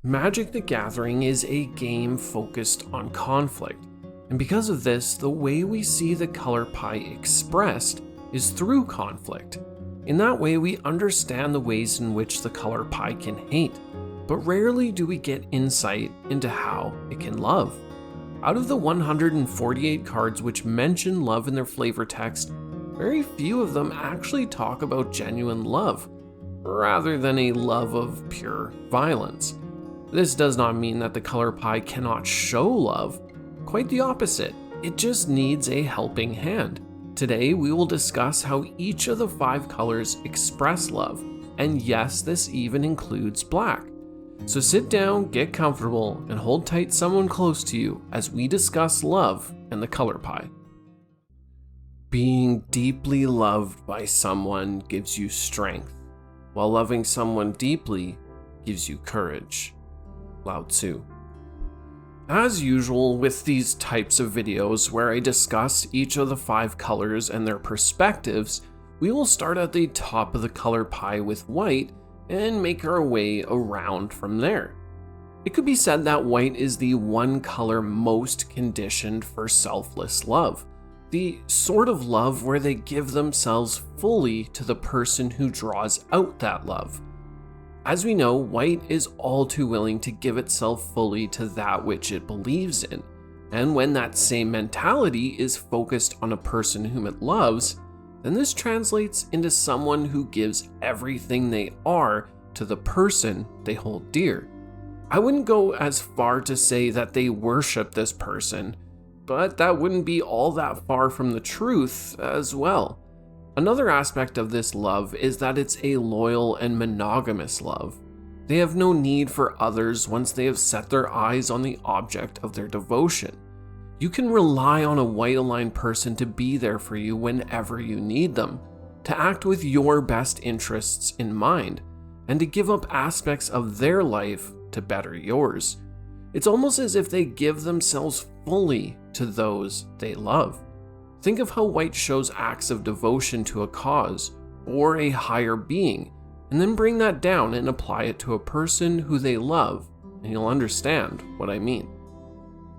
Magic the Gathering is a game focused on conflict, and because of this, the way we see the color pie expressed is through conflict. In that way, we understand the ways in which the color pie can hate, but rarely do we get insight into how it can love. Out of the 148 cards which mention love in their flavor text, very few of them actually talk about genuine love, rather than a love of pure violence. This does not mean that the color pie cannot show love, quite the opposite, it just needs a helping hand. Today we will discuss how each of the 5 colors express love, and yes, this even includes black. So sit down, get comfortable, and hold tight someone close to you as we discuss love and the color pie. Being deeply loved by someone gives you strength, while loving someone deeply gives you courage. Lao Tzu. As usual with these types of videos where I discuss each of the 5 colors and their perspectives, we will start at the top of the color pie with white and make our way around from there. It could be said that white is the one color most conditioned for selfless love, the sort of love where they give themselves fully to the person who draws out that love. As we know, white is all too willing to give itself fully to that which it believes in, and when that same mentality is focused on a person whom it loves, then this translates into someone who gives everything they are to the person they hold dear. I wouldn't go as far to say that they worship this person, but that wouldn't be all that far from the truth as well. Another aspect of this love is that it's a loyal and monogamous love. They have no need for others once they have set their eyes on the object of their devotion. You can rely on a white-aligned person to be there for you whenever you need them, to act with your best interests in mind, and to give up aspects of their life to better yours. It's almost as if they give themselves fully to those they love. Think of how white shows acts of devotion to a cause or a higher being, and then bring that down and apply it to a person who they love, and you'll understand what I mean.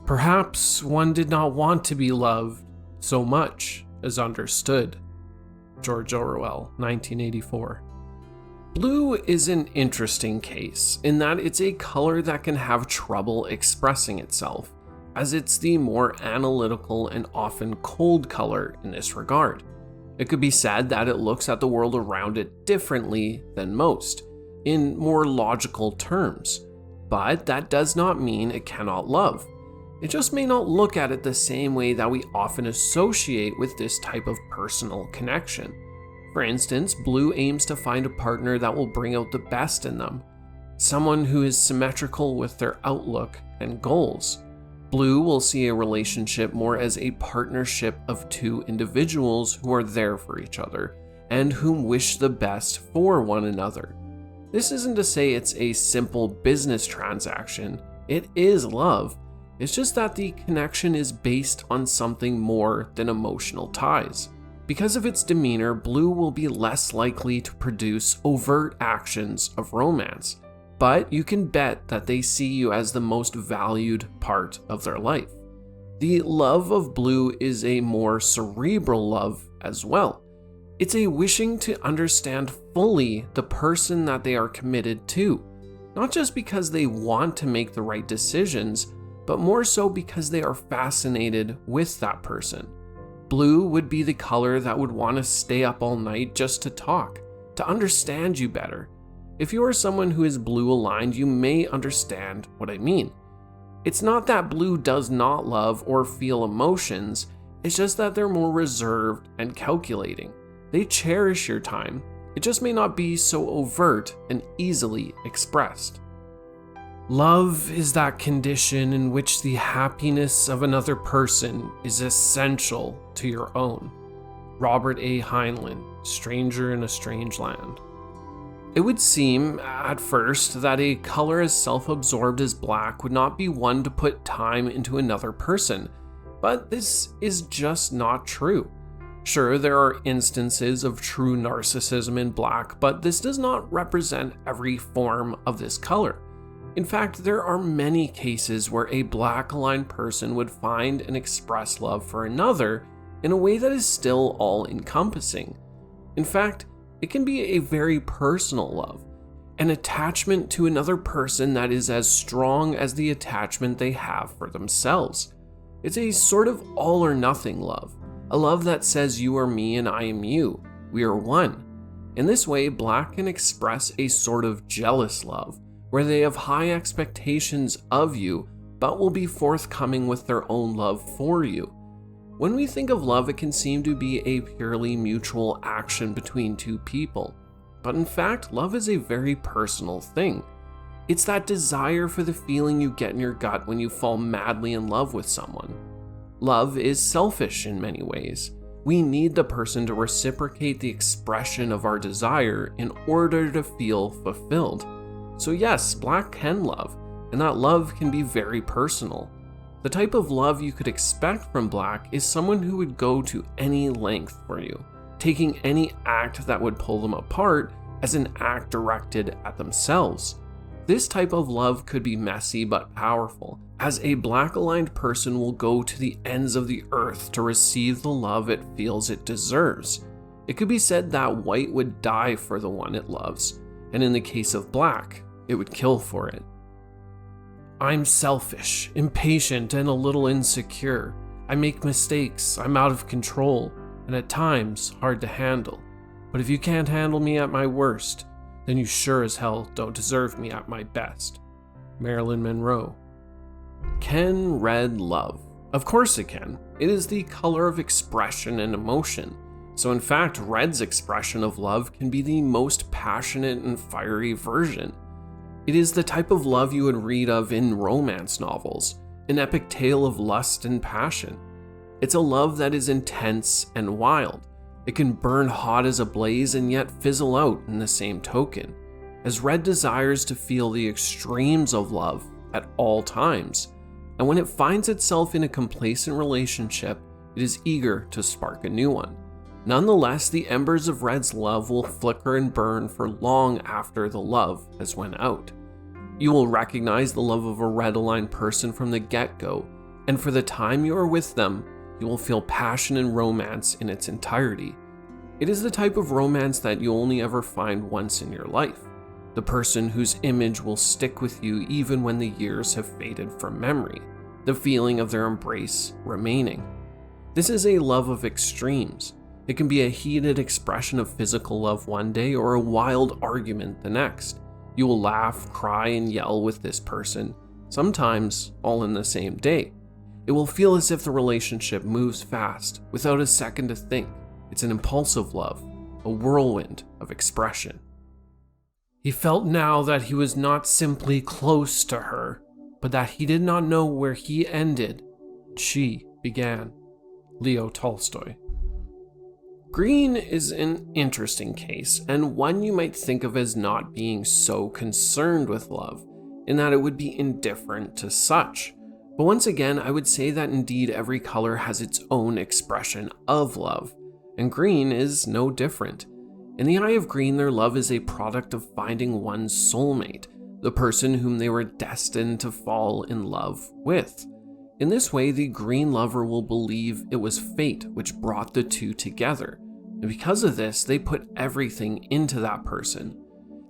Perhaps one did not want to be loved so much as understood. George Orwell, 1984. Blue is an interesting case in that it's a color that can have trouble expressing itself, as it's the more analytical and often cold color in this regard. It could be said that it looks at the world around it differently than most, in more logical terms, but that does not mean it cannot love. It just may not look at it the same way that we often associate with this type of personal connection. For instance, blue aims to find a partner that will bring out the best in them, someone who is symmetrical with their outlook and goals. Blue will see a relationship more as a partnership of 2 individuals who are there for each other and whom wish the best for one another. This isn't to say it's a simple business transaction. It is love. It's just that the connection is based on something more than emotional ties. Because of its demeanor, blue will be less likely to produce overt actions of romance, but you can bet that they see you as the most valued part of their life. The love of blue is a more cerebral love as well. It's a wishing to understand fully the person that they are committed to, not just because they want to make the right decisions, but more so because they are fascinated with that person. Blue would be the color that would want to stay up all night just to talk, to understand you better. If you are someone who is blue aligned, you may understand what I mean. It's not that blue does not love or feel emotions, it's just that they're more reserved and calculating. They cherish your time, it just may not be so overt and easily expressed. Love is that condition in which the happiness of another person is essential to your own. Robert A. Heinlein, Stranger in a Strange Land. It would seem, at first, that a color as self-absorbed as black would not be one to put time into another person, but this is just not true. Sure, there are instances of true narcissism in black, but this does not represent every form of this color. In fact, there are many cases where a black-aligned person would find and express love for another in a way that is still all-encompassing. In fact, it can be a very personal love, an attachment to another person that is as strong as the attachment they have for themselves. It's a sort of all-or-nothing love, a love that says you are me and I am you, we are one. In this way, Black can express a sort of jealous love, where they have high expectations of you, but will be forthcoming with their own love for you. When we think of love, it can seem to be a purely mutual action between two people, but in fact, love is a very personal thing. It's that desire for the feeling you get in your gut when you fall madly in love with someone. Love is selfish in many ways. We need the person to reciprocate the expression of our desire in order to feel fulfilled. So yes, Black can love, and that love can be very personal. The type of love you could expect from Black is someone who would go to any length for you, taking any act that would pull them apart as an act directed at themselves. This type of love could be messy but powerful, as a Black-aligned person will go to the ends of the earth to receive the love it feels it deserves. It could be said that white would die for the one it loves, and in the case of Black, it would kill for it. I'm selfish, impatient, and a little insecure. I make mistakes, I'm out of control, and at times hard to handle. But if you can't handle me at my worst, then you sure as hell don't deserve me at my best. Marilyn Monroe. Can red love? Of course it can. It is the color of expression and emotion. So in fact, red's expression of love can be the most passionate and fiery version. It is the type of love you would read of in romance novels, an epic tale of lust and passion. It's a love that is intense and wild. It can burn hot as a blaze and yet fizzle out in the same token, as red desires to feel the extremes of love at all times. And when it finds itself in a complacent relationship, it is eager to spark a new one. Nonetheless, the embers of red's love will flicker and burn for long after the love has went out. You will recognize the love of a red-aligned person from the get-go, and for the time you are with them, you will feel passion and romance in its entirety. It is the type of romance that you only ever find once in your life, the person whose image will stick with you even when the years have faded from memory, the feeling of their embrace remaining. This is a love of extremes. It can be a heated expression of physical love one day or a wild argument the next. You will laugh, cry, and yell with this person, sometimes all in the same day. It will feel as if the relationship moves fast, without a second to think. It's an impulsive love, a whirlwind of expression. He felt now that he was not simply close to her, but that he did not know where he ended and she began. Leo Tolstoy. Green is an interesting case, and one you might think of as not being so concerned with love, in that it would be indifferent to such. But once again, I would say that indeed every color has its own expression of love, and green is no different. In the eye of green, their love is a product of finding one's soulmate, the person whom they were destined to fall in love with. In this way, the green lover will believe it was fate which brought the two together, and because of this, they put everything into that person.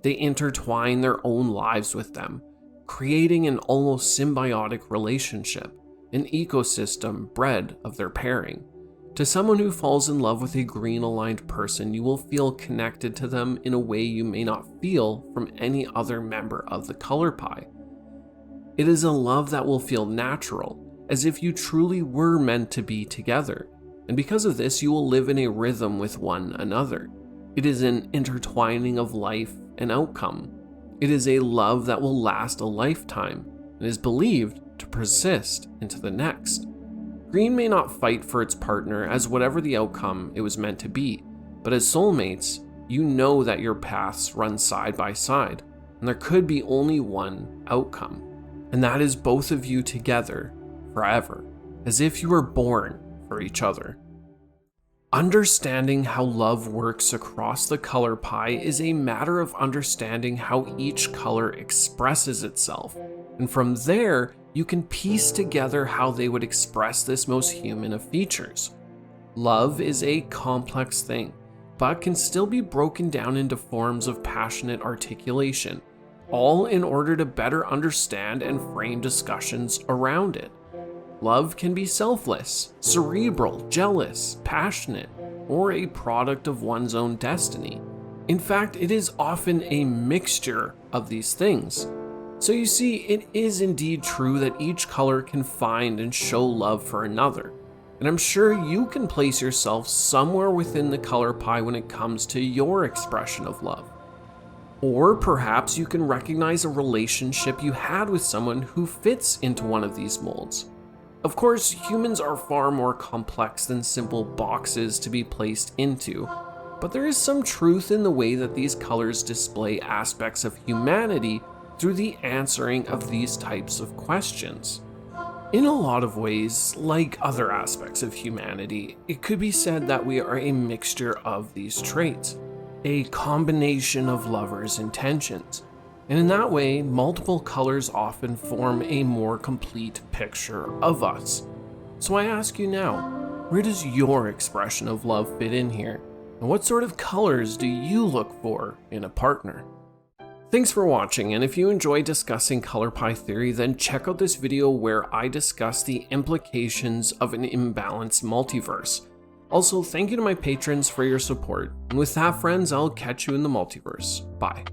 They intertwine their own lives with them, creating an almost symbiotic relationship, an ecosystem bred of their pairing. To someone who falls in love with a green-aligned person, you will feel connected to them in a way you may not feel from any other member of the color pie. It is a love that will feel natural, as if you truly were meant to be together, and because of this, you will live in a rhythm with one another. It is an intertwining of life and outcome. It is a love that will last a lifetime and is believed to persist into the next. Green may not fight for its partner as whatever the outcome it was meant to be, but as soulmates, you know that your paths run side by side, and there could be only one outcome, and that is both of you together forever, as if you were born for each other. Understanding how love works across the color pie is a matter of understanding how each color expresses itself, and from there, you can piece together how they would express this most human of features. Love is a complex thing, but can still be broken down into forms of passionate articulation, all in order to better understand and frame discussions around it. Love can be selfless, cerebral, jealous, passionate, or a product of one's own destiny. In fact, it is often a mixture of these things. So you see, it is indeed true that each color can find and show love for another. And I'm sure you can place yourself somewhere within the color pie when it comes to your expression of love. Or perhaps you can recognize a relationship you had with someone who fits into one of these molds. Of course, humans are far more complex than simple boxes to be placed into, but there is some truth in the way that these colors display aspects of humanity through the answering of these types of questions. In a lot of ways, like other aspects of humanity, it could be said that we are a mixture of these traits, a combination of lovers' intentions. And in that way, multiple colors often form a more complete picture of us. So I ask you now, where does your expression of love fit in here? And what sort of colors do you look for in a partner? Thanks for watching, and if you enjoy discussing color pie theory, then check out this video where I discuss the implications of an imbalanced multiverse. Also, thank you to my patrons for your support. And with that, friends, I'll catch you in the multiverse. Bye.